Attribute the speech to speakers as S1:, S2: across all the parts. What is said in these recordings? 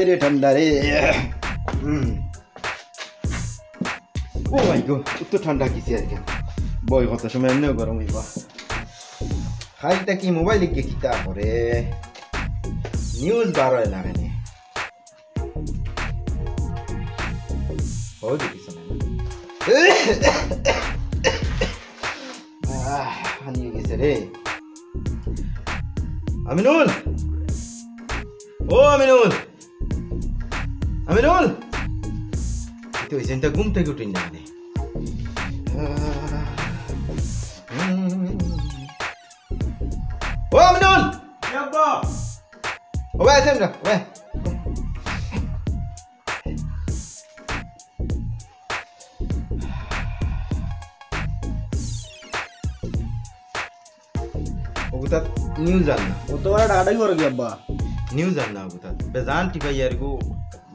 S1: রে ঠান্ডা রে। ও মাই গড, এত ঠান্ডা কিসে আজকে। বই কত সময় এমনিও গরম হইবা। খাইটা কি মোবাইলে গিয়ে কিতা করে নিউজ বার হয় না কেন? ও দেখিস না হানিয়ে গেছে রে। আমিনুল, ও আমিনুল, আমিনুল তো এই চিন্তা ঘুম থেকে উঠি না রে। ও আমিনুল, ও ভাই আছেন না ভাই? ওগুতা নিউজ আন না,
S2: ও তো আর ডাকাডাকি করে কি আব্বা?
S1: নিউজ আন না ওগুতা বেজান টিপাই আর গো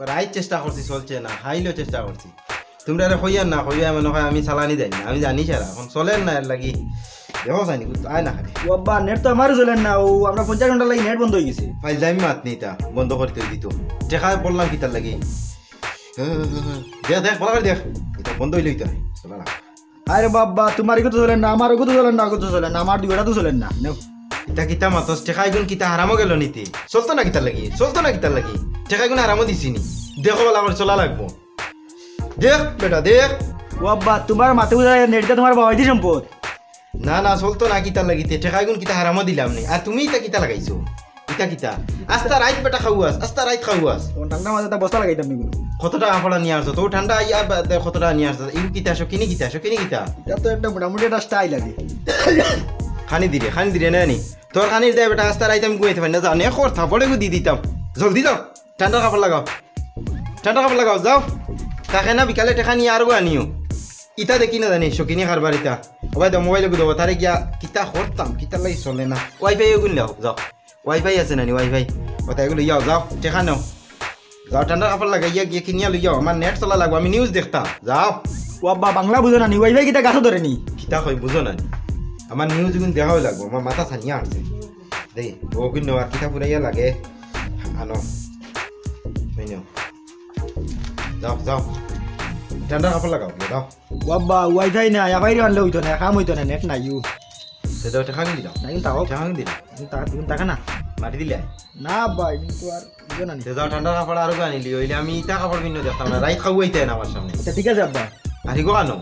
S1: রাইট চেষ্টা করছি, চলছে না, হাইলেও চেষ্টা করছি। তোমরা আরে হইয়ার না হইয়া মনে হয় আমি চালানি দেয় না, আমি জানি সারা এখন চলেন না এর লাগি দেখো চাইনি আয় না খালি।
S2: ও আব্বা নেট তো আমারও চলেন না, ও আমরা 50 ঘন্টা লাগি নেট বন্ধ হয়ে গেছে।
S1: ফাইল যাই মাত নিতা বন্ধ করতে দিত দেখা বললাম কিতার লাগি। দেখ দেখ বলা করে দেখ এটা বন্ধ হইলে হইতে হয় চলা না।
S2: আরে বাবা তোমার তো চলেন না, আমার তো চলেন না, তো চলেন না, আমার দুইটা তো চলেন না।
S1: এটা কিতা মাতস টেকাই গুণ কিতা হারামও গেল নিতে চলতো না কিতার লাগি, চলতো না কিতার লাগি টেকাই গুণ হারামও দিছি নি। দেখো বলা করে চলা লাগবো, দেখ বেটা দেখ।
S2: ও আব্বা তোমার মাথা বুঝায় নেটটা তোমার বাবাই দি সম্পদ।
S1: না না চলতো না কিতার লাগিতে টেকাই গুণ কিতা হারামও দিলাম নি। আর তুমি এটা কিতা লাগাইছো ইটা কিতা আস্তা রাইত বেটা খাওয়াস, আস্তা রাইত খাওয়াস।
S2: ঠান্ডা মাঝে একটা বস্তা লাগাইতাম নিগুলো।
S1: কত টাকা পড়া নিয়ে আসছো তো ঠান্ডা ইয়া কত টাকা নিয়ে আসছো ইউ কিতা আসো কিনি কিতা আসো কিনি কিতা।
S2: এটা তো একটা মোটামুটি একটা স্টাইল লাগে।
S1: খানি দিরে না নি তোর খানির দেয় বেটা আস্তা রাইতে আমি গুয়াইতে পারি না, জানে খর থাপড়ে গু দিয়ে দিতাম। জলদি যাও ঠান্ডা কাপড় লাগাও, ঠান্ডা কাপড় লাগাও যাও। তাকে না বিকালে টেকা নিয়ে আরো আনিও ইটা দেখি না জানি শকিনি খারবার ইটা ওবাই দাও মোবাইলে দেবো তারে গিয়া কিতা করতাম কিতার লাগি চলে না। ওয়াইফাই এগুলো নাও যাও, ওয়াইফাই আছে নানি ওয়াইফাই ওটা এগুলো যাও যাও টেকা নাও যাও ঠান্ডা কাপড় লাগাইয়া গিয়ে কিনিয়া লই যাও। আমার নেট চলা লাগবো, আমি নিউজ দেখতাম যাও।
S2: ও আব্বা বাংলা বুঝো না নি, ওয়াইফাই কিটা গাছও ধরে নি
S1: কিতা হয় বুঝো না আমার নিউজ গুণ দেখাও লাগবো, আমার মাথা ছানিয়া আসছে দেই ও কিন্তু আর কিতা ফুরাইয়া লাগে আনো যাও যাও ঠান্ডা কাপড় লাগাও যাও।
S2: ও আব্বা ওয়াইফাই না একাই আনলে হইতো না, কাম হইতো না, নেট নাই ইউ
S1: সেটা টেকা কিনি দাও
S2: নাই তাও
S1: টেকা দিলা
S2: তুমি টাকা না
S1: মাটি দিলে
S2: না আব্বা কিন্তু আর বুঝো না নি।
S1: যাও ঠান্ডা কাপড় আরো আনিলি হইলে আমি ইটা কাপড় কিনে দেখতাম না, রাইত খাওয়াইতে না আমার সামনে।
S2: আচ্ছা ঠিক আছে আব্বা,
S1: আর গো আনো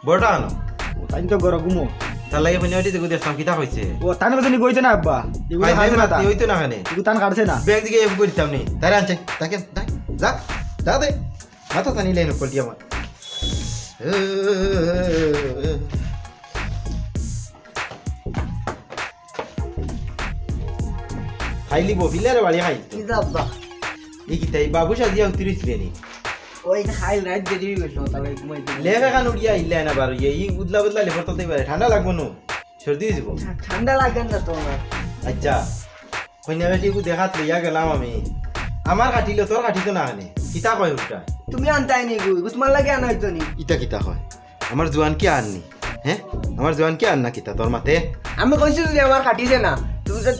S1: বড়টা আনো
S2: তাই তো গরম ঘুমো
S1: তার লাগে ফোনে হইতে দেখতাম কিতা হয়েছে।
S2: ও তান বেশি গইতে না আব্বা, এগুলো খাইছে না তা
S1: হইতো না খানে
S2: এগুলো তান কাটছে না।
S1: ব্যাগ দিকে এফ করতাম নি তারে আনছে তাকে যা যা দে মাথা টানিলে না পল্টি আমার। খাইলি বফিলারে বাড়ি খাই
S3: আব্বা
S1: এই কিতা এই বাবু সাজিয়া উতরিছিলে নি
S3: ওই খাইল রাত দেরি হইলো তবে ঘুমাইতে
S1: লেখা খান উড়িয়া ইল্লা না বার এই উদলা বদলা লেখা তো পারে ঠান্ডা লাগবো না সর্দি হয়ে যাব।
S3: ঠান্ডা লাগে না তো আমার।
S1: আচ্ছা কইনা বেটি কো দেখাত লইয়া গেলাম আমি, আমার কাটিলো তোর কাটিতো না আনে কিতা কয় উল্টা
S3: তুমি আনতাই নি গু তোমার লাগে আনা হইতো নি।
S1: ইটা কিতা হয় আমার জোয়ান কি আননি হ্যাঁ আমার জোয়ান কি আন না কিতা তোর মাতে।
S3: আমি কইছি যে আমার কাটিছে না,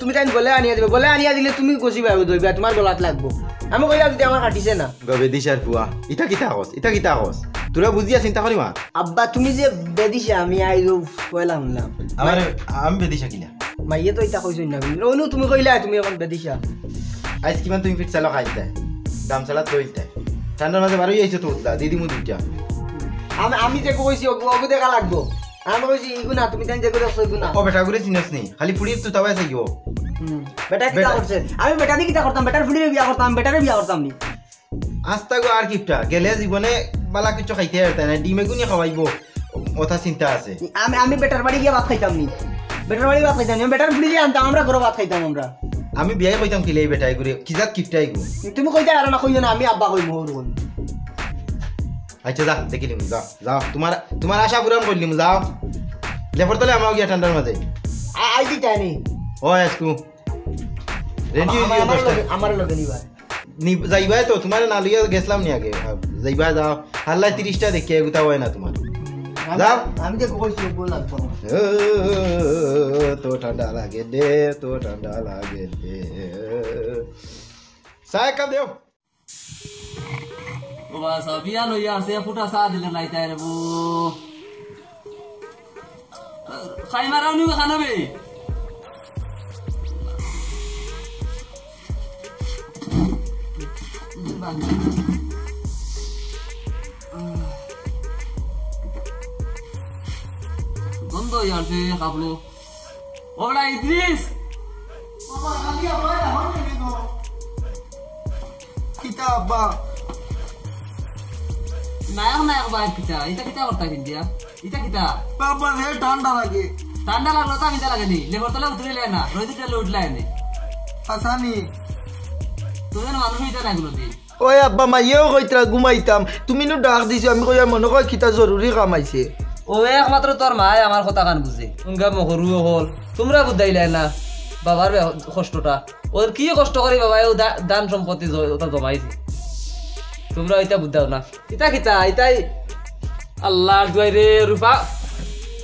S3: তুমি তাই বলে আনিয়া দিবে, বলে আনিয়া দিলে তুমি কষি পাবে ধরবা তোমার গলাত লাগবো। আমি কইলাম যে আমার কাটিছে না।
S1: গবে দিশার ফুয়া ইটা কিতা কস ইটা কিতা কস তোরা বুঝিয়া চিন্তা করি মা।
S3: আব্বা তুমি যে বেদিছে আমি আইলো কইলা শুনলাম
S1: আমার আমি বেদিশা কিলা
S3: মাইয়ে তো ইটা কইছ না রইনু তুমি কইলা তুমি এখন বেদিছা।
S1: আজ কিমান তুমি ফিট চালো খাইতে দাম চালা তৈলতে ঠান্ডার মাঝে বারোই আইছো তো উঠলা দিদি মু দুইটা।
S3: আমি যে কইছি ওগু দেখা লাগবো, আমি কইছি ইগু না তুমি তাই যে কইছো ইগু না।
S1: ও বেটা গুরে চিনস নি খালি ফুড়ির তো তাওয়াই চাইও।
S3: বেটা কিটা করছে আমি বেটা দিয়ে কিটা করতাম, বেটার ফুলিরে বিয়া করতাম, বেটারে বিয়া করতাম নি।
S1: আস্তা গো আর কিপটা গেলে জীবনে বালা কিছু খাইতে পারতে না, ডিমে গুনি খাওয়াইবো ওটা চিন্তা আছে।
S3: আমি বেটার বাড়ি গিয়ে ভাত খাইতাম নি, বেটার বাড়ি ভাত খাইতাম নি, বেটার ফুলিরে আনতাম আমরা ঘরে ভাত খাইতাম আমরা।
S1: আমি বিয়াই কইতাম কিলে বেটা গুরে কিজাত কিপটাই গো
S3: তুমি কইতা আর না কইও না আমি আব্বা কই মোর কোন।
S1: আচ্ছা যা দেখিলিম যাও যাও তোমার আশা পূরণ করলিম যাও লেফর তলে আমাও গিয়া ঠান্ডার মাঝে
S3: আই দি টাইনি
S1: ও আজকু রেডি হইও
S3: আমার লগে নিবা
S1: নি যাইবাই তো তোমার না লইয়া গেছলাম নি আগে যাইবা যাও হাল্লা 30টা দেখি এগুতা হয় না তোমার যাও
S3: আমি তো কইছি বল লাগবো
S1: তো ঠান্ডা লাগে দে তো ঠান্ডা লাগে দে চাহ কাপ দেও
S4: ও বাস বিয়া লইয়া আছে ফুটা চা দিলে নাই তাই রে বু খাই মারাও নি খানাবে গন্ধ ইয়ারছে কাপলো ওরা ইদ্রিস
S2: বাবা খালি আবার এখন নেবে গো কিতা আব্বা
S4: নায়ক নায়ক বাইক কিতা এটা কিতা করতা কিন্দিয়া এটা কিতা
S2: বাবা হে ঠান্ডা লাগে
S4: ঠান্ডা লাগলো তো আমি লাগেনি লেবর তলে উতরিলে না রোদ তেলে উঠলাই নে
S2: হাসানি
S4: তোদের মানুষ হইতা না এগুলো দিয়ে
S2: ওই আব্বা মাইয়েও কইতরা ঘুমাইতাম তুমি নো ডাক দিছো আমি কইয়া মনে কয় কিতা জরুরি কাম আইছে
S4: ও একমাত্র তোর মায় আমার কথা কান বুঝে উনগা মহরু হল তোমরা বুঝাইলাই না বাবার কষ্টটা ওদের কি কষ্ট করি বাবা ও দান সম্পত্তি ওটা জমাইছে তোমরা এটা বুঝাও না ইটা কিতা ইটাই আল্লাহর দুয়াই রে রূপা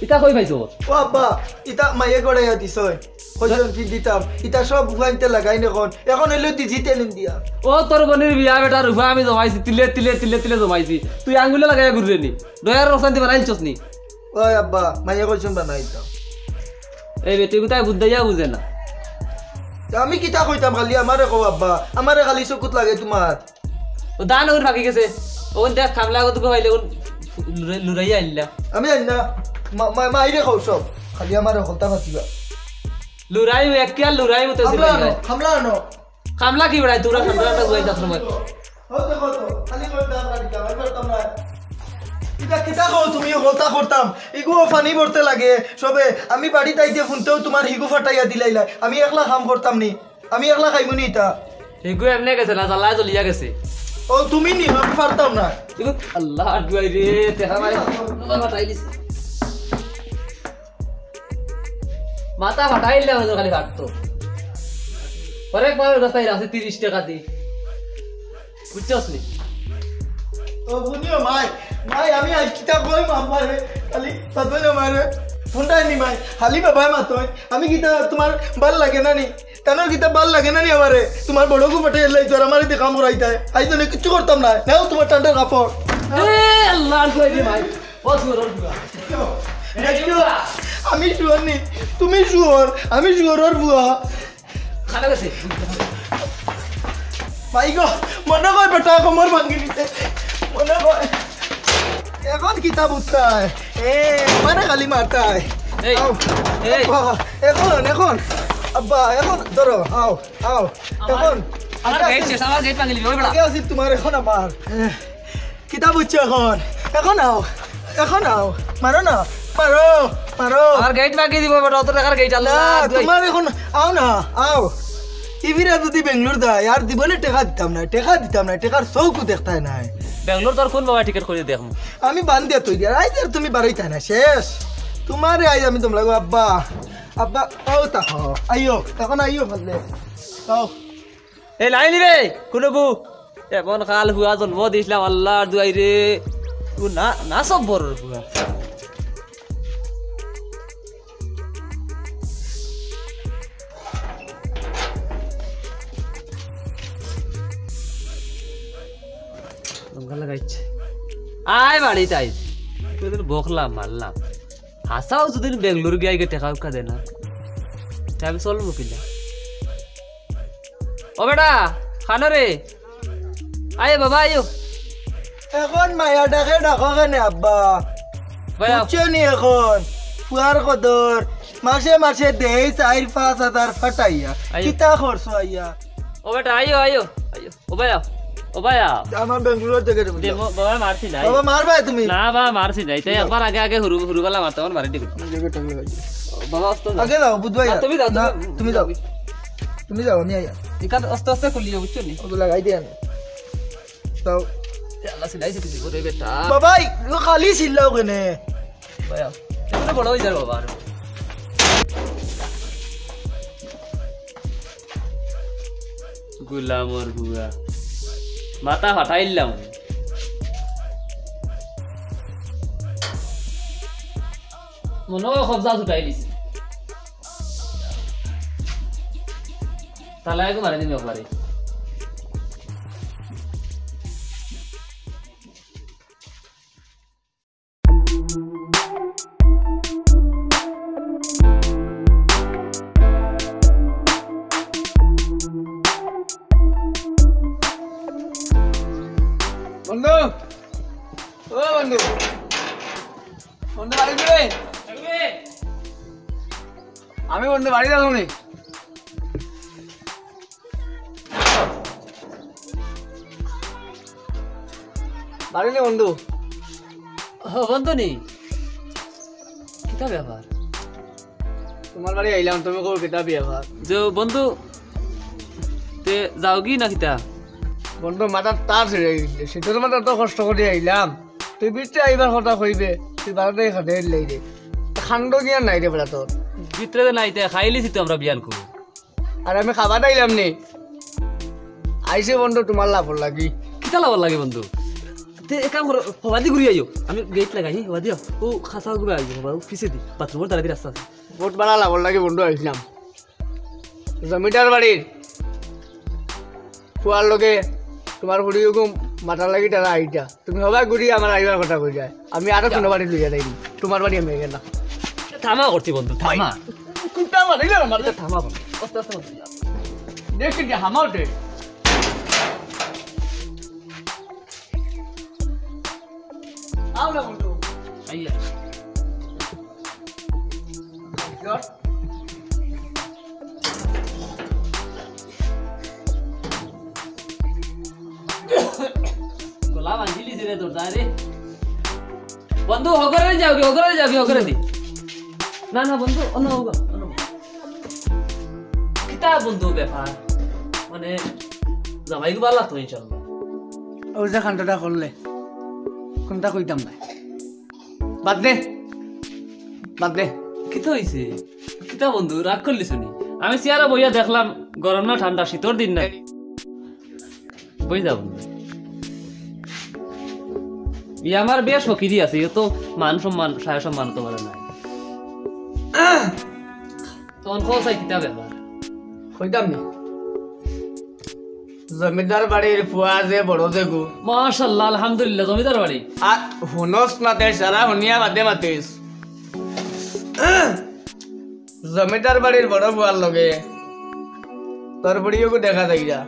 S4: ইটা কই পাইছো
S2: ও আব্বা ইতা মাইয়ে গড়াইয়া দিছ কইজন কি দিতাম ইতা সব ভুয়াইতে লাগাই নখন এখন এলো দিজিতে নিন দিয়া
S4: ও তোর বোনের বিয়া বেটা রূপা আমি জমাইছি তিলে তিলে তিলে তিলে জমাইছি তুই আঙ্গুলে লাগাই ঘুরে নি দয়ার রসান্তি বানাইছস নি
S2: ওই আব্বা মাইয়ে কইজন বানাইতাম
S4: এই বেটি কোথায় বুঝাইয়া বুঝে না
S2: আমি কিতা কইতাম খালি আমারে কও আব্বা আমারে খালি চকুত লাগে তোমার
S4: ও দান ওর ফাঁকি গেছে ওন দেখ খামলা কত কইলে ওন লুরাইয়া আইলা
S2: আমি জানি না মাইরে কও সব খালি আমারে হলতা ফাটিবা
S4: লুরাই একিয়া লুরাই মতো ছিল
S2: খামলা আনো
S4: খামলা কি বড়াই তোরা খামলাটা গই যাস সময়
S2: হতে কত খালি কইতাম না কিতা আমি করতাম না ইটা কিতা কও তুমি হলতা করতাম ইগো ফানি ভরতে লাগে সবে আমি বাড়ি তাইতে শুনতেও তোমার হিগু ফাটাইয়া দিলাইলা আমি একলা কাম করতাম নি আমি একলা খাইমুনি ইটা
S4: এগু এমনে গেছে না জ্বালায় জ্বলিয়া গেছে
S2: ও তুমি নি আমি পারতাম না
S4: আল্লাহ দুয়াই রে দেখা মারি ফাটাই দিছে মাথা ফাটাইলে আমাদের খালি কাটতো পরে পরে রাস্তায় আছে 30 টাকা দি বুঝছস নি
S2: ও বুনিও মাই মাই আমি আজ কিতা কই মামারে খালি পাতই না মারে ফোনটা নি মাই খালি বাবা মাতই আমি কিতা তোমার ভাল লাগে না নি তানোর কিতা ভাল লাগে না নি আমারে তোমার বড়কু পাঠাই লাই তোর আমারে দি কাম করাইতাই আই তো কিছু করতাম না নাও তোমার টান্ডার কাপড়
S4: এ আল্লাহ দুয়াই রে ভাই ও সুরর বুয়া
S2: আমি শুয়ার নি তুমি শুয়ার আমি শুয়ার বুয়া
S4: খানা গেছে
S2: ভাই গো মনে কয় বেটা কোমর ভাঙি দিতে মনে কয় এখন কিতাব উঠায় মানে খালি মারতায়
S4: এই এই
S2: এখন আব্বা এখন ধরো আও এখন
S4: আমার গেট ভাঙিলি ওই বড়া
S2: আগে আছে তোমার এখন আমার কিতাব উঠছে এখন আও মারো না মারো
S4: আমার গেট ভাঙি দিব বড় তোর টাকার গেট আল্লাহ
S2: তোমার এখন আও না আও ইভিরা যদি বেঙ্গলোর দেয় আর দিবলে টেকা দিতাম না টেকার চৌকু দেখতাই নাই
S4: বেঙ্গলোর তোর কোন বাবা টিকেট করে দেখম
S2: আমি বান দিয়া তুই দিয়া আই আর তুমি বাড়াইতাই না শেষ তোমারে আই আমি তোমরা আব্বা ও তাহ আইও এখন আইও ভালে আও
S4: এই লাইনি রে কোন বু এমন কাল হুয়া জন্ম দিছিলাম আল্লাহর দুয়াই রে তু না না সব বড় হুয়া লাগাইছে আয় বাড়ি তাই তোদের বকলাম মারলাম হাসাও যদি বেঙ্গলোর গিয়ে আগে টেকা উকা দেয় না তাই আমি চলবো কিনা ও বেটা খানো রে আয় বাবা আয়ো
S2: এখন মায়া ডাকে ডাকো কেনে আব্বা বুঝছো নি এখন ফুয়ার কদর মাসে দেই 4-5 হাজার ফাটাইয়া কিতা খরচ আইয়া
S4: ও বেটা আয়ো আয়ো আয়ো ও ভাইয়া
S2: আমার বেঙ্গলোর থেকে
S4: বাবা মারছি নাই
S2: বাবা মারবা তুমি
S4: না বাবা মারছি নাই তাই একবার আগে হুরু গলা মারতে আমার মারি দিবি বাবা অস্ত
S2: আগে যাও বুধবাই
S4: তুমি যাও
S2: তুমি যাও আমি আইয়া
S4: এখান আস্তে খুলিও বুঝছো নি
S2: ওগুলো লাগাই দেন তাও
S4: আল্লাহ সিলাইছে কিছু করে বেটা
S2: বাবা খালি ছিলাও কেনে
S4: ভাইয়া এগুলো বড় হয়ে যাবে বাবা গুলামর গুয়া মাথা ফাটাইলাম মনে হয় কবজা উঠাই দিছে তাহলে আগে মারে দিবি একবারে
S3: বন্ধু ও বন্ধু বন্ধু বাড়ি ফিরে আমি বন্ধু বাড়ি যাবো নি বাড়ি নে বন্ধু
S4: বন্ধু নি কিতা ব্যাপার
S3: তোমার বাড়ি আইলাম তুমি কো কেটা বিয়ে ভাত
S4: যে বন্ধু তে যাও কি না কিতা
S3: বন্ধু মাথার তার ছেড়ে গেছে সেটার মাথা তো কষ্ট করে আইলাম তুই বিচে আইবার কথা কইবে তুই বাড়াতে খাটে লাই রে খান্ড গিয়া নাই রে বেড়া তোর
S4: ভিতরে নাই তে খাইলিছি তো আমরা বিয়ান করব
S3: আর আমি খাবার আইলাম নি আইসে বন্ধু তোমার লাভ লাগি
S4: কিতা লাভ লাগে বন্ধু তে এক কাম করো হবাদি ঘুরি আইও আমি গেট লাগাই হবাদি ও খাসা ঘুরে আইও বাবু পিছে দি বাথরুমের দাঁড়াবি রাস্তা আছে
S3: বহুত বাড়া লাভ লাগে বন্ধু আইলাম জমিদার বাড়ির খোয়ার লগে তোমার ঘুরিও মাথা লাগি তারা আইটা তুমি সবাই ঘুরি আমার আইবার কথা কই যায় আমি আরো কোনো বাড়ি লইয়া যাইনি তোমার বাড়ি আমি গেলাম
S4: থামা করছি বন্ধু থামা
S3: কোনটা মারিলে আমার
S4: থামা বন্ধু আস্তে আস্তে বন্ধু
S3: দেখি যে হামাওতে আও না বন্ধু
S4: আইয়া গোলাম আঞ্জিলি রে তোর দাঁড়ে বন্ধু হগরে যাও দি না না বন্ধু অন্য হোগা কিতা বন্ধু ব্যাপার মানে জামাই গো ভালো লাগতো ইনশাআল্লাহ
S3: ওই যে খানটা করলে কোনটা কইতাম না বাদ দে
S4: কিতা হইছে কিতা বন্ধু রাগ করলি শুনি আমি চেয়ারে বইয়া দেখলাম গরম না ঠান্ডা শীতর দিন নাই বই যাও ই আমার বেশ ফকিরি আছে ই তো মান সম্মান সায় সম্মান তো বলে নাই তখন কোথায় কিতা ব্যাপার
S3: কইতাম নি জমিদার বাড়ির ফুয়া যে বড় যে গু
S4: মাশাআল্লাহ আলহামদুলিল্লাহ জমিদার বাড়ি
S3: আর হুনস না তে সারা হুনিয়া বাদে মাতিস জমিদার বাড়ির বড় ফুয়ার লগে তোর বুড়িও দেখা যায় যা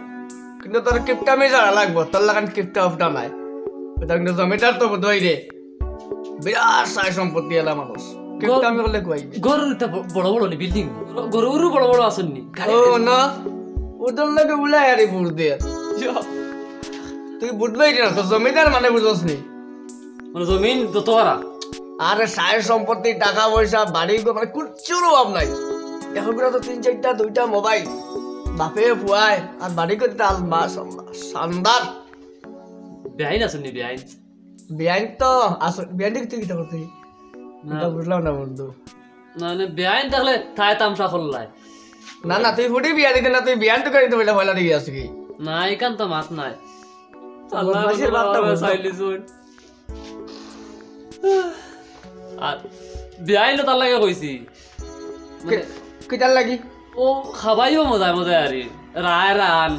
S3: কিন্তু তোর কিপটামি যারা লাগবো তোর লাগান কিপটা উফটা নাই এটা কিন্তু জমিদার তো বোধই রে বিরাট সাই সম্পত্তি এলা মানুষ কিপটামি করলে কই
S4: গরুর বড় বড় নি বিল্ডিং গরুরও বড় বড় আছেন নি
S3: ও না ওদের লাগে উলাই আরে বুড় দে তুই বুঝবেই না তো জমিদার মানে বুঝোস নি
S4: মানে জমিন দতওয়ারা
S3: আরে সাই সম্পত্তি টাকা পয়সা বাড়ি মানে কুচ্ছুর অভাব নাই এখন তো 3-4টা 2টা মোবাইল বাপে ফুয়ায় আর বাড়ি করতে আলমা শানদার
S4: বেআইন আছেন নি বেআইন
S3: বিয়াইন তো আসল বিয়াইন তুই কিটা করতে না বুঝলাম না বন্ধু
S4: না না বেআইন থাকলে থাই তামসা করলাই
S3: না না তুই ফুটি বিয়া দিতে না তুই বিয়ান তো করে তো বলে ভয়লা দিয়ে আসি কি
S4: না এখান তো মাত নাই
S3: বদমাশের বাপটা বলতো।
S4: আর বেআইন তার লাগে কইছি
S3: কিটার লাগি
S4: ও খাবাইও মজায় মজায় আরে রায় রান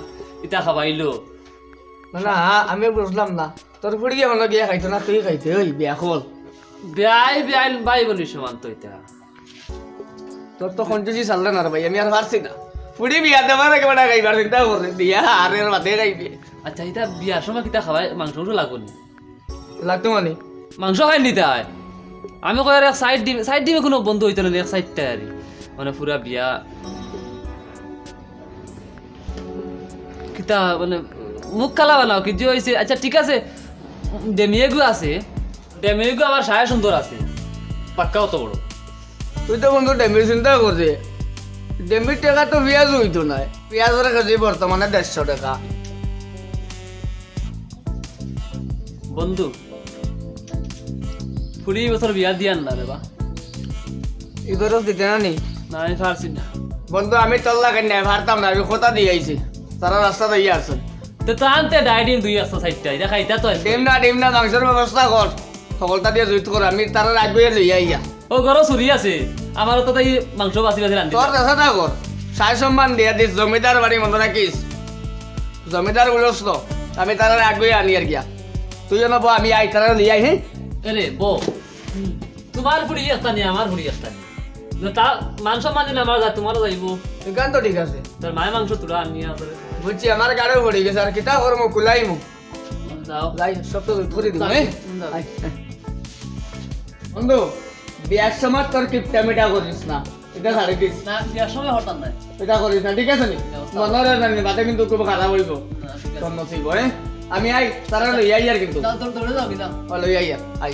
S4: ইটা খাবাইলো
S3: না না আমি বুঝলাম না তোর ফুটি গিয়ে মনে গিয়া খাইতো না তুই খাইতে ওই বিয়া খোল
S4: বেআইন ভাই বোন সমান তো এটা
S3: তোর তো কঞ্জুসি চাললে না রে ভাই আমি আর পারছি না ফুটি বিয়া দেবার একেবারে খাইবার চিন্তা করে দিয়া আর এর মাথায় খাইবে
S4: আচ্ছা এটা বিয়ার সময় কিতা খাবাই মাংস লাগবো নি
S3: লাগতো মানে
S4: মাংস খাই নিতে হয় আমি কই আর সাইড দিবে কোনো বন্ধু হইতো না এক সাইডটা আর মানে পুরা বিয়া কিতা মানে মুখ কালা বানাও কি যে হয়েছে আচ্ছা ঠিক আছে ডেমিয়েগু আছে ডেমিয়েগু আমার সায়া সুন্দর আছে পাক্কা অত বড়
S3: তুই তো বন্ধু ডেমির চিন্তা করছে ডেমির টাকা তো পেঁয়াজ হইতো না পেঁয়াজের কেজি বর্তমানে 150 টাকা
S4: বন্ধু 20 বছর বিয়া দিয়ান না রে বা
S3: এগুলো দিতে না নি
S4: না আমি পারছি না
S3: বন্ধু আমি তোর লাগে নাই ভারতাম না আমি কথা দিয়ে আইছি তারা রাস্তা দিয়ে আসছেন
S4: তো তানতে ডাইডিং দুই আসতো সাইডটা এটা খাইতা তো
S3: ডিম না মাংসের ব্যবস্থা কর সকলটা দিয়ে জুইত কর আমি তারা রাখবে লইয়া ইয়া
S4: ও ঘরও চুরি আছে আমারও তো তাই মাংস বাঁচি বাঁচি রান্ধি
S3: তোর দেখাটা কর সাই সম্মান দিয়া দিস জমিদার বাড়ি মনে রাখিস জমিদার বলস তো আমি তার আগে আনি আর গিয়া তুই জানো আমি আই তারা লিয়ে আই হ্যাঁ
S4: এরে বো তোমার ফুড়ি আসতানি আমার ফুড়ি আসতানি তা মাংস মানে না আমার তোমারও যাইব
S3: গান তো ঠিক আছে
S4: তোর মায়ের মাংস তুলা আনি আসলে
S3: বুঝছি আমার গাড়ি পড়ে গেছে আর কিতা করবো কুলাই মুখ
S4: যাও
S3: লাই সব তো ধরে দিব হ্যাঁ বন্ধু বিয়ার সময় তোর কিপটা মিটা করিস না এটা ছাড়ে দিস
S4: না বিয়ার সময় হঠাৎ নাই
S3: এটা করিস না ঠিক আছে নি মনে রাখবি বাদে কিন্তু খুব খারাপ হইব তোর নসিব হ্যাঁ আমি আই তারা লই আই আর কিন্তু
S4: তোর দৌড়ে যাও বিনা
S3: লই আই আর আই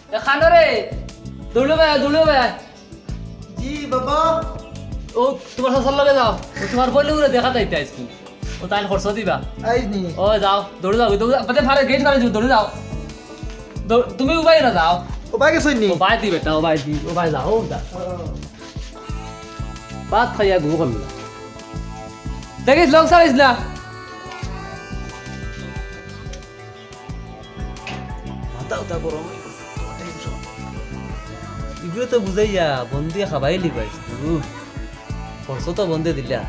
S4: এ খানো রে দৌড়ে ভাই
S2: জি বাবা
S4: ও তোমার শাশুর লগে যাও ও তোমার বইলে উড়ে দেখা যাইতে আইছি ও তাই খরচ দিবা
S2: আইস নি
S4: ও যাও দৌড়ে যাও বাদে ফারে গেট মারে দৌড়ে যাও তুমি উবাই না যাও
S2: ও বাই গেছই নি
S4: ও বাই দি বেটা ও বাই যাও ও যা ভাত খাইয়া ঘুম করল দেখিস লং সারিস না
S2: মাথা উঠা গরম
S4: এগুলো তো বুঝাইয়া বন্দিয়া খাবাই লিবাইছ খরচ তো বন্ধে দিলা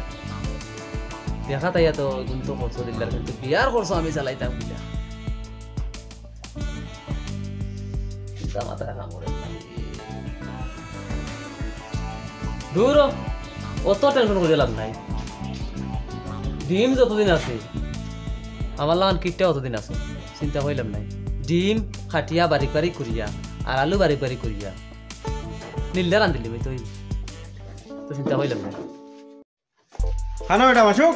S4: দেখা তাইয়া তো কিন্তু খরচ দিলার কিন্তু বিয়ার খরচ আমি চালাইতাম কিনা মাথা কাম করে দূর অত টেনশন করে লাভ নাই ডিম যতদিন আছে আমার লাগান কিটটা অতদিন আছে চিন্তা হইলাম নাই ডিম খাটিয়া বারিক বারিক করিয়া আর আলু বারিক বারিক করিয়া নীলদা রান্ধিলি ভাই তুই তো চিন্তা হইলাম না
S1: খানা বেটা মাসুক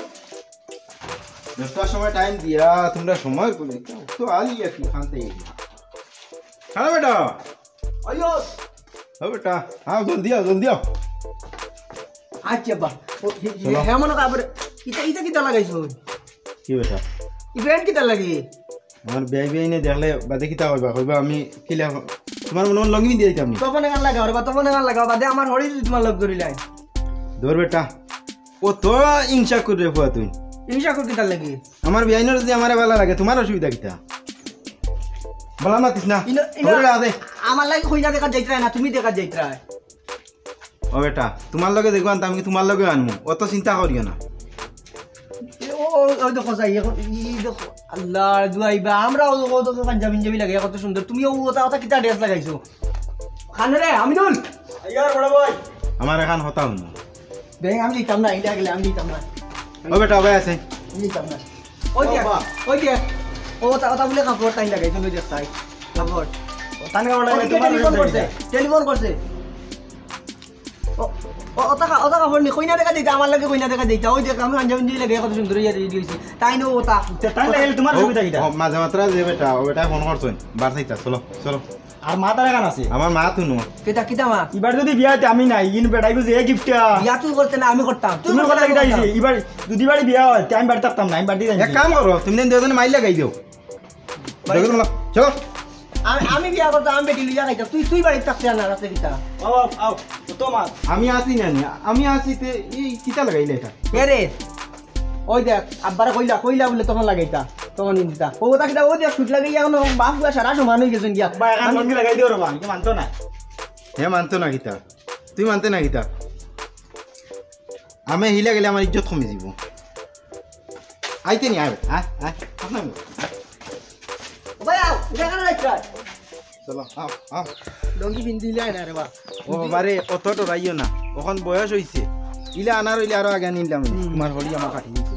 S1: 10টার সময় টাইম দিয়া তোমরা সময় করে তো আলি আর কি খানতে খানা বেটা
S2: আইও
S1: ও বেটা হ্যাঁ জলদি আও
S2: আচ্ছা বা হ্যাঁ মনে কাবরে ইটা কিটা লাগাইছো
S1: কি বেটা
S2: ইভেন্ট কিটা লাগি
S1: আমার বেআই নে দেখলে বাদে কিতা কইবা আমি কিলা তোমার মন লগি দিয়ে দিতাম
S2: তখন গান লাগাও বা তখন গান লাগাও বাদে আমার হরি তোমার লগ ধরিলাই
S1: ধর বেটা ও তো ইংসা করে ফুয়া তুই
S2: ইংসা কর কিটা লাগি
S1: আমার বেআইনের যদি আমারে ভালো লাগে তোমার অসুবিধা কিতা বলা মাতিস না ধরে আদে
S2: আমার লাগি কইনা দেখা যাইতরা না তুমি দেখা যাইতরা
S1: ও বেটা তোমার লগে দেখো আনতাম আমি তোমার লগে আনমু অত চিন্তা করিও না
S2: ও দেখো যাই দেখো আল্লাহ দুয়াইবা আমরা ও দেখো পাঞ্জাবি লাগে কত সুন্দর তুমি ও ওটা কিটা ড্রেস লাগাইছো খান রে আমিনুল ইয়ার বড় ভাই
S1: আমার এখন হতাম না
S2: দেখ আমি দিতাম না ইটা গেলে আমি দিতাম না
S1: ও বেটা ভাই আছে
S2: আমি দিতাম না ওই যে ওটা বলে কাপড় টাইম লাগাইছো নই দেখতাই কাপড় তান কাপড় লাগাই টেলিফোন করছে ওটা কাপড় নি কইনা দেখা দিতা আমার লাগে কইনা দেখা দিতা ওই দেখ আমি পাঞ্জাবি লাগে কত সুন্দর ইয়া রেডি হইছে তাই নো ওটা তাই লাগাইলে তোমার সুবিধা কিটা
S1: মাঝে মাত্রা যে বেটা ও বেটা ফোন করছেন বার থাইতা চলো
S2: আর মা তারা গান আছে
S1: আমার মা তুনু
S2: কিটা কিটা মা
S5: এবার যদি বিয়াতে আমি নাই ইন বেটাই বুঝে এই গিফটটা
S2: ইয়া তুই করতে না আমি করতাম
S5: তুমি কথা কিটা আইছি এবার যদি বাড়ি বিয়া হয় তে আমি বাড়ি থাকতাম না আমি বাড়ি যাই
S1: এক কাম করো তুমি দেন দেওজনে মাইল লাগাই দিও চলো
S2: আমি বিয়া করতাম আমি বেটি লিয়া খাইতাম তুই বাড়ি থাকতে না রাতে কিটা
S5: আও তো মা
S1: আমি আসি না আমি আসি তে এই কিতা লাগাইলে এটা
S2: এ রে ওই দেখ আব্বারা কইলা বলে তখন লাগাইতা তখন ইনতা ওটা কিটা ও দেখ শুট লাগাই এখন বাপ গুয়া সারা সমান হই গেছেন গিয়া
S5: বা এখন মন লাগাই দিও রে বা কি মানতো না
S1: হে মানতো না কিতা তুই মানতে না কিতা আমি হিলা গেলে আমার ইজ্জত কমে যাব আইতে নি আয় আপনার
S2: ভাই আও দেখা না রাইতা
S1: চলো আও
S2: লঙ্গি পিন্দিলে না রে বা
S1: ও বাবারে অত ডরাইও না ওখন বয়স হইছে ইলা আনার হইলে আরো আগে নিলাম তোমার হলি আমার কাটি দিতে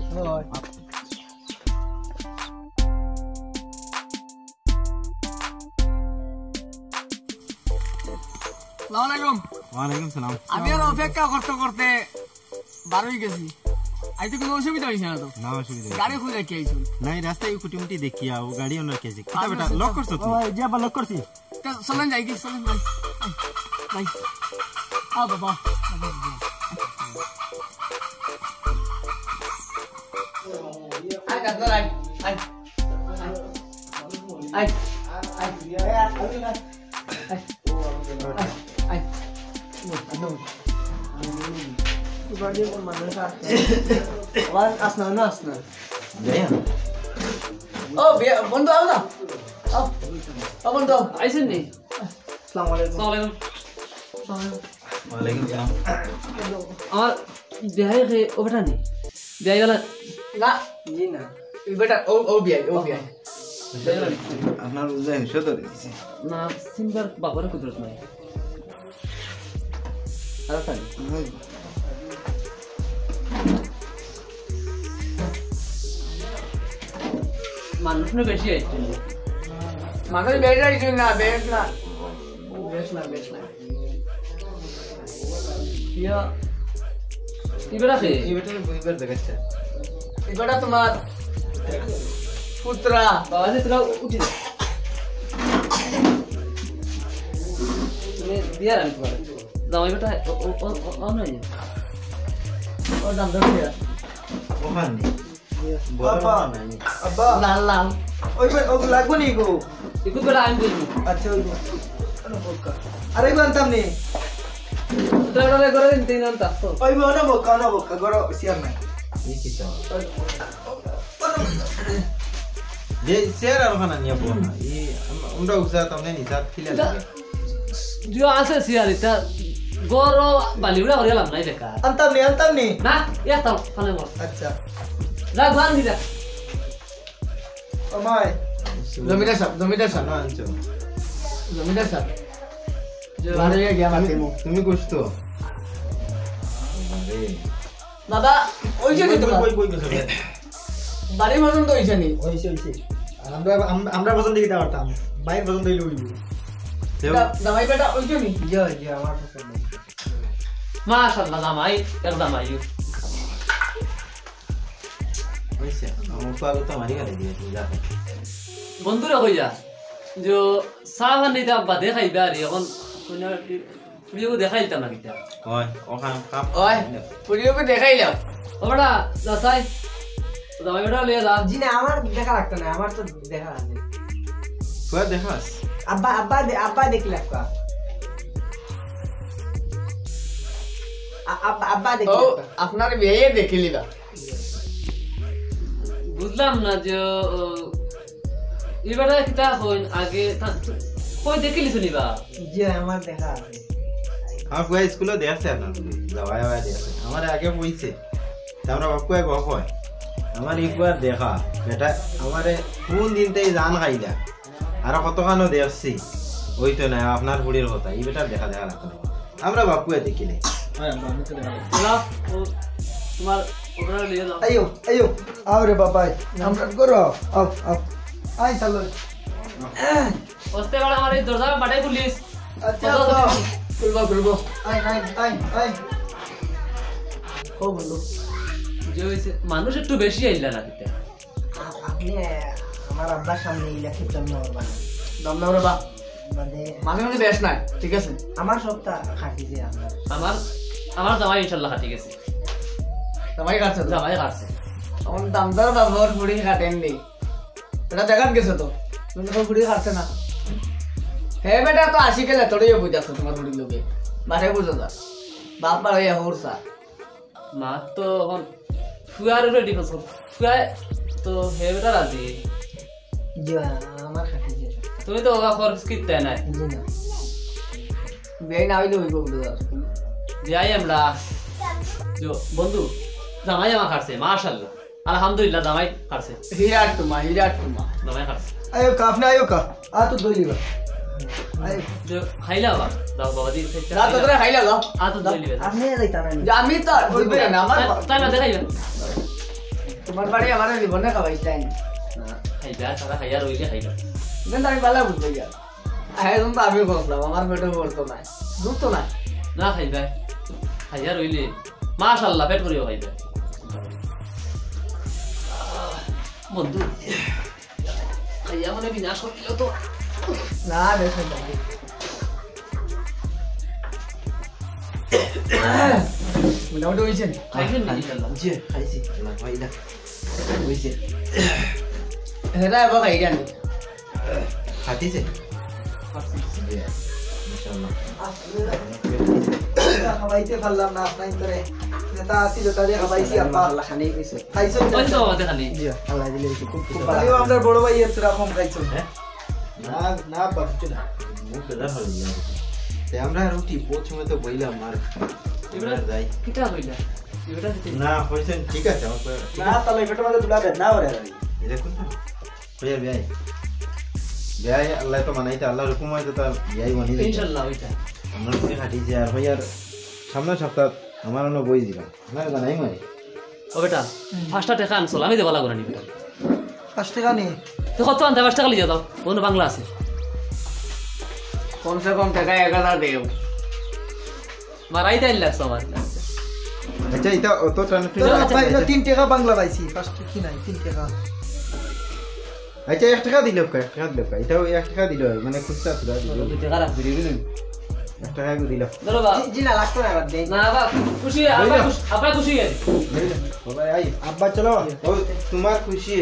S3: আসসালামু আলাইকুম
S1: ওয়ালাইকুম সালাম
S3: আমি আর অপেক্ষা করতে করতে বারোই গেছি আইতে কোনো অসুবিধা হয়েছে না তো
S1: না অসুবিধা
S3: গাড়ি খুঁজে কি আইছো
S1: নাই রাস্তায় কুটিমুটি দেখি আও গাড়ি অন্য কেছে কিতা বেটা লক করছো
S5: ও
S1: তুমি
S5: যে বা লক করছি
S3: চলেন যাই কি চলেন যাই আ বাবা আই গাদর আই
S2: আসনা
S3: ও বন্ধু আও না
S2: আমন দাও
S4: আইছেন নি
S2: আসসালামু আলাইকুম
S1: ওয়ালাইকুম সালাম
S4: আমার বিয়াই কে ওটা নি বিয়াই वाला
S3: না
S2: জি না
S3: বেটা ও বিয়াই
S1: আপনার বুঝে হিংসা ধরে দিছে
S4: না সিনবার বাবার কুদরত নাই আর তাই মানুষ না বেশি আইছে
S3: মানুষ বেটা কিছু না বেশ না
S4: ইয়া ইবেরা কে
S1: এই বেটার বইবার দেখাচ্ছে
S3: বেটা তোমার পুত্রা
S4: বাবা যে তোরা উঠি তুমি দিয়া রাখি তোমার জামাই বেটা ও নাই
S3: ও দাম ধরে
S1: ওখানে
S2: আব্বা আব্বা
S3: লাল লাল
S2: ওই লাগবো নি গো
S4: একটু বেটা আমি বলবো
S2: আচ্ছা ওই আরে বানতাম নি
S4: তোরা বেটা করে দিন তিন আনতা তো
S2: ওই না বকা গরো সিয়ার নাই
S1: এই কি চাও যে শেয়ার আর খানা নিয়ে পড়া এই আমরা উসা তামনে নিসাত খিলা লাগে
S4: जो আছে সিয়ারিটা গরো বালিউড়া হরিলাম নাই দেখা
S2: আনতাম নি
S4: না ইয়া তাও খালে মর
S2: আচ্ছা
S4: যা গান দিদা
S2: ও মাই
S3: জমিদার সাহেব
S1: না আনছো
S3: জমিদার সাহেব বাড়ি গিয়ে মারতে মু
S1: তুমি কষ্ট আরে
S3: দাদা ওই যে তোমার
S1: বই গেছে
S3: বাড়ি পর্যন্ত হইছে নি
S5: হইছে আর আমরা পছন্দ দিতে পারতাম বাইরে পছন্দ হইলে হইব
S3: জামাই বেটা ওই যে নি
S2: জি আমার পছন্দ
S4: মাশাআল্লাহ জামাই একদম আইও
S1: হইছে আমার তো আগে তো মারি গেলে দিয়ে যা
S4: বন্ধুরা কইয়া যে সাহান নিতে আব্বা দেখাইবা আর এখন কোন ভিডিও দেখাইতাম না কিটা
S1: ওই ওখান কাপ
S3: ওই পুরিওকে দেখাইলাম
S4: ওটা যাসাই জামাই বেটা লইয়া যা
S2: জি না আমার দেখা লাগতো না আমার তো দেখা আছে
S1: তুই দেখাস
S2: আব্বা দেখলে আব্বা
S3: ও আপনার বিয়ে দেখিলিবা
S4: বুঝলাম না যে এবারে কিটা হইন আগে কই দেখিলিছ নিবা
S2: জি আমার দেখা আছে
S1: আমার কুয়া স্কুলে দেখছে আপনার যাওয়াই হওয়া দেখছে আমার আগে বইছে আমরা বাপুয়া গপ হয় আমার একবার দেখা বেটা আমারে কোন দিনতেই জান খাইলা আর কতখানো দেখছি ওই তো না আপনার বুড়ির কথা এই বেটার দেখা লাগতো না আমরা বাপুয়া দেখিলে
S4: লাভ তোমার ওটা লইয়া যাও
S2: আইও আও রে বাবা আমরা করো আও আই চলো
S4: ওস্তে বড় আমার এই দরজা বাটাই পুলিশ
S2: আচ্ছা
S3: খুলবো
S2: আই ও বলো
S4: যে হইছে মানুষ একটু বেশি আইলা না কিটা
S2: আপনি আমার আব্বার সামনে ইলেকট্রিক জন্য বানান
S3: দম দাও রে বা
S2: মানে
S3: মাঝে মাঝে বেশ নাই ঠিক আছে
S2: আমার সবটা খাটিছে আমার
S4: আমার জামাই ইনশাআল্লাহ কাটি গেছে
S3: জামাই কাটছে
S4: জামাই কাটছে
S3: আমার দামদার বাবার বুড়ি কাটেননি এটা দেখাত গেছে তো তুমি তো বুড়ি কাটছে না হে বেটা তো আসি গেলে তোরই বুঝাছো তোমার বুড়ি লোকে বারে বুঝো যা বাপ পার হইয়া হোরসা
S4: মা তো এখন ফুয়ার রেডি করছো ফুয়া তো হে বেটা রাজি
S2: জি আমার খাটিছে
S4: তুমি তো ওগা খরচ কিতে নাই
S2: জি না
S3: বিয়ে না হইলে হইব বুঝো যা
S4: যাই আমরা जो বন্ধু জামাই আমার কাটছে মাশাআল্লাহ আলহামদুলিল্লাহ জামাই কাটছে
S3: হিরাট তোমা
S4: জামাই কাটছে
S2: আয়ো কা আপনি আয়ো কা আ তো দইলিবা আয়
S4: जो খাইলা বা দাও বাবা দি
S3: রাত তোরা খাইলা যাও
S4: আ তো দইলিবে
S2: আপনি যাইতা না
S3: যে আমি তো বলবে না আমার
S4: তাই না দেখাইবেন
S3: তোমার বাড়ি আমার জীবন না খাওয়াইছাই
S4: না খাইবা তারা খাইয়া রইলে খাইবা
S3: কিন্তু আমি ভালো বুঝবো ইয়া হ্যাঁ তুমি তো আমি বললাম আমার পেটে বলতো না দুধ তো না
S4: না খাইবা খাইয়া রইলে মাশাআল্লাহ পেট করিও খাইবা বন্ধু খাইয়া মানে বিনাশ করছিল তো
S3: না বেশ না মোটামুটি হয়েছে
S4: খাইবেন না ইনশাআল্লাহ
S1: জি খাইছি না খাইলা হইছে
S3: হেরা এবার খাই জানি
S1: খাটিছে জি ইনশাআল্লাহ
S2: খাবাইতে পারলাম না আপনার করে নেতা আসিল তাদের খাবাইছি আপা
S3: আল্লাহ খানি কইছে
S2: খাইছো
S4: ওই তো বাবা দেখানি
S2: জি আল্লাহ দিলে খুব ভালো আমরা বড় ভাই এর তোরা কম খাইছো
S1: হ্যাঁ না না বাচ্চা না মুখ বেজার হয়ে গেল তে আমরা রুটি বহুত সময় তো বইলাম আর এবার যাই
S4: কিটা হইলা এটা
S1: না হইছেন ঠিক আছে আমার
S5: না তাহলে বেটা মাঝে তুলা বেদ না ওরে
S1: দেখুন না ভাইয়া ভাই ভাই আল্লাহ তো মানাইতে আল্লাহর হুকুম হয় তো তার ভাই মানি
S4: ইনশাআল্লাহ ওইটা
S1: আমরা তো হাঁটিছি আর ভাইয়ার সামনের সপ্তাহ আমার অন্য বই দিলাম না জানাই মানে
S4: ও বেটা 5টা টাকা আনছল আমি দেবা লাগো নি বেটা
S2: 5 টাকা নিয়ে
S4: তো কত আনতে 5 টাকা লিয়ে দাও কোন বাংলা আছে
S3: কমসে কম টাকা 1000 দেও
S4: মারাই দেন লাগছ আমার
S1: আচ্ছা এটা অত টান
S2: ভাই 3 টাকা বাংলা পাইছি 5 টাকা কি নাই 3 টাকা
S1: আচ্ছা 1 টাকা দিল কা 1 টাকা দিল কা এটাও 1 টাকা দিল মানে খুচরা ছিল
S4: 2 টাকা রাখ দিবি
S1: 1 টাকা দিল
S4: ধরো বা
S2: জি না লাগতো না এবার দেই
S4: না বা খুশি আপা খুশি আছে
S1: ভাই আই
S5: আব্বা চলো
S1: ও তোমার খুশি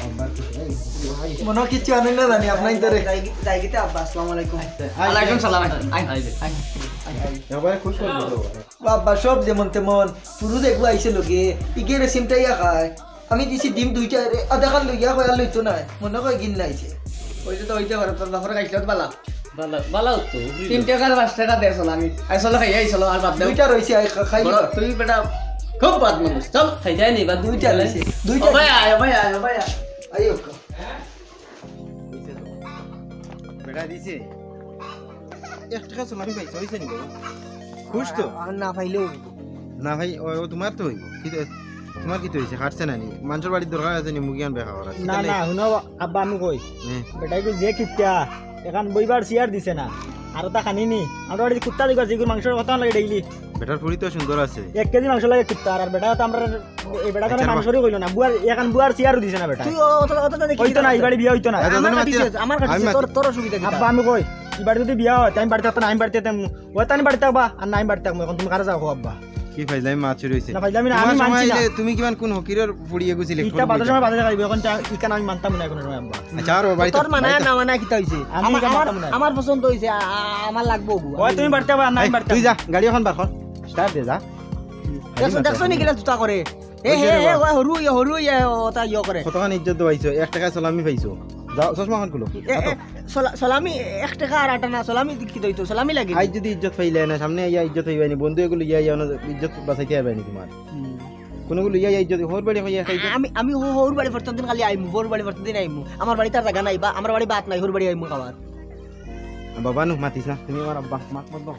S1: আব্বা খুশি আই
S2: মনে হয় কিছু আনেন না জানি আপনার ইন্তরে যাইগিতে আব্বা আসসালামু আলাইকুম
S3: আলাইকুম সালাম আই
S1: এবারে খুশ করে দিল
S2: আব্বা সব যেমন তেমন পুরো দেখবো আইছে লোকে ইগেরে সিমটাইয়া খায় আমি দিছি ডিম দুইটা আধা খান লইয়া কয় আর লইতো না মনে কয় গিন নাইছে
S3: ওইটা তো ওইটা করে তোর বাপরে খাইছত বালা
S4: বালা বালা তো
S3: 3 টাকার 5 টাকা দেছল আমি আইছল খাই আইছল আর বাদ দেও
S2: দুইটা রইছে খাই
S3: তুই বেটা খুব বাদ মানুষ চল
S4: খাই যায় নি বা
S2: দুইটা রইছে দুইটা
S3: ও ভাই আয় ভাই
S2: আইও
S1: বেটা দিছে 1 টাকা সোনালি ভাই হইছে নি বাবা খুশ তো
S2: না পাইলেও
S1: না ভাই ও তোমার তো হইব কি তোমার কি তো হইছে খাটছে না নি মানুষের বাড়ির দরকার আছে নি মুগিয়ান বেখা করা
S5: না না শুনো আব্বা আমি কই
S1: হ্যাঁ
S5: বেটাইকে যে কিপটা এখন বইবার চেয়ার দিছে না আর তা খানি নি আমরা বাড়ি কুত্তা দিবা যেগুলো মাংসের কথা লাগে ডেইলি
S1: বেটার ফুড়ি তো সুন্দর আছে
S5: 1 কেজি মাংস লাগে কুত্তা আর বেটা তো আমরা এই বেটা তো মাংসরই কইলো না বুয়ার এখন বুয়ার চেয়ারও দিছে না বেটা
S2: তুই অত জানি
S5: হইতো না এই বাড়ি বিয়া হইতো না
S2: আমার কাছে তোর সুবিধা কি
S5: আব্বা আমি কই এই বাড়ি যদি বিয়া হয় তাই বাড়িতে থাকতাম আমি বাড়িতে থাকতাম ও তাই বাড়িতে থাকবা আর না আমি বাড়িতে থাকবো এখন তুমি কারে যাও আব্বা
S1: কি ফাইলাই মাছ চুরি হইছে
S5: না ফাইলামি না আমি মানছি না
S1: তুমি কিমান কোন হকিরের ফুড়িয়ে গেছিলে
S5: ইটা বাজার সময় বাজারে যাইবে এখন ইকান আমি মানতাম না এখন আব্বা
S1: আচ্ছা আর বাড়িতে
S2: তোর মানা না মানা কি হইছে
S5: আমি ইকা মানতাম না
S2: আমার পছন্দ হইছে আমার লাগবো
S5: ওই তুমি বাড়িতে থাকবা আর না আমি বাড়িতে
S1: তুই যা গাড়ি এখন বার কর স্টার্ট দে যা
S2: দেখছো নি গেলা তুতা করে এ হে হে হরু ওটা ইয় করে
S1: কতখান ইজ্জত পাইছো 1 টাকা সালামি পাইছো যাও চশমা খান খুলো
S2: সালামি 1 টাকা আর আটা না সালামি কি দইতো সালামি লাগে
S1: আজ যদি ইজ্জত পাইলে না সামনে ইয়া ইজ্জত হইবানি বন্ধু এগুলো ইয়া ইয়া ইজ্জত বাঁচাইতে হইবানি তোমার কোনগুলো ইয়া ইজ্জত হোর বাড়ি হইয়া খাইতে
S2: আমি হোর বাড়ি প্রত্যেক দিন খালি আইমু হোর বাড়ি প্রত্যেক দিন আইমু আমার বাড়িতে আর জায়গা নাই বা আমার বাড়ি বাত নাই হোর বাড়ি আইমু খাবার
S1: বাবা নু মাতিস না তুমি আমার আব্বা মাত মত দাও